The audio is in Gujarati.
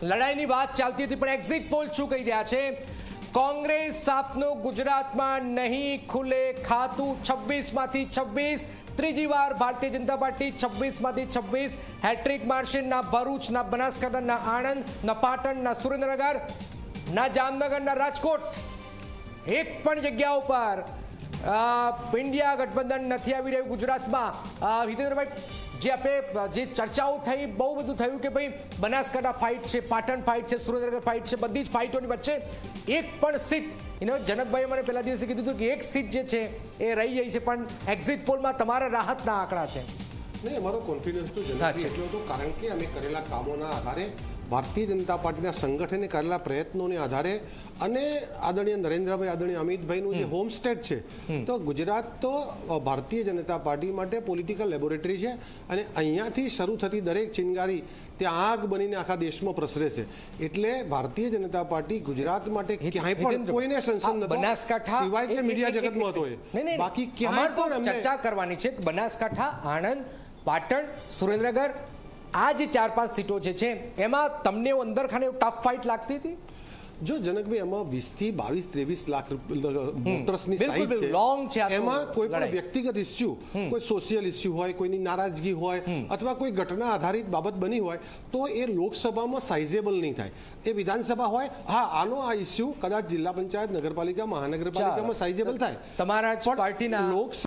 લડાઈની વાત ચાલતી હતી, પણ એક્ઝિટ પોલ શું કહી રહ્યા છે? કોંગ્રેસ આપનું ગુજરાતમાં નહીં ખુલે ખાતું. 26 માંથી 26, ત્રીજી વાર ભારતીય જનતા પાર્ટી 26 માંથી 26 હેટ્રિક મારશે. ના ભરૂચ, ના બનાસકાંઠા, ના આણંદ, ના પાટણ, ના સુરેન્દ્રનગર, ના જામનગર, ના રાજકોટ, એક પણ જગ્યા ઉપર ઇન્ડિયા ગઠબંધન નથી આવી રહ્યું ગુજરાતમાં. હિતેન્દ્રભાઈ, જે ચર્ચાઓ થઈ, બહુ બધું થયું કે ભાઈ બનાસકાંઠા ફાઇટ છે, પાટણ ફાઇટ છે, સુરેન્દ્રનગર ફાઇટ છે, બધી જ ફાઇટોની વચ્ચે એક પણ સીટ, જનકભાઈએ મને પહેલા દિવસે કીધું હતું કે એક સીટ જે છે એ રહી ગઈ છે, પણ એક્ઝિટ પોલમાં તમારા રાહતના આંકડા છે. નહીં, અમારો કોન્ફિડન્સ તો જનકભાઈ એટલો હતો કારણ કે અમે કરેલા કામોના આધારે, ભારતીય જનતા પાર્ટીના સંગઠને કરેલા પ્રયત્નોને આધારે અને આદરણીય નરેન્દ્રભાઈ, આદરણીય અમિતભાઈનું જે હોમ સ્ટેટ છે, તો ગુજરાત તો ભારતીય જનતા પાર્ટી માટે પોલિટિકલ લેબોરેટરી છે અને અહીંયાથી શરૂ થતી દરેક ચિનગારી ત્યાં આગ બનીને આખા દેશમાં પ્રસરે છે. એટલે ભારતીય જનતા પાર્ટી ગુજરાત માટે ક્યાંય પણ કોઈને સંસદ નતો, બનાસકાંઠા સિવાય કે મીડિયા જગતમાં હતો એ, બાકી ક્યાંય પણ ચર્ચા કરવાની છે. બનાસકાંઠા, આણંદ, પાટણ, સુરેન્દ્રનગર, આ જે 4-5 સીટો જે છે એમાં તમને અંદર ખાને ટફ ફાઇટ લાગતી હતી? જો જનકભાઈ, એમાં 20 થી 22-23 લાખ વોટર્સની સાઈઝ છે. એમાં કોઈ પણ વ્યક્તિગત ઇસ્યુ, કોઈ સોશિયલ ઇસ્યુ હોય, કોઈની નારાજગી હોય અથવા કોઈ ઘટના આધારિત બાબત બની હોય તો એ લોકસભામાં સાઇઝેબલ નહીં થાય. એ વિધાનસભા હોય, હા, આનો આ ઇસ્યુ કદાચ જિલ્લા પંચાયત, નગરપાલિકા, મહાનગરપાલિકામાં સાઇઝેબલ થાય. તમારા પાર્ટીના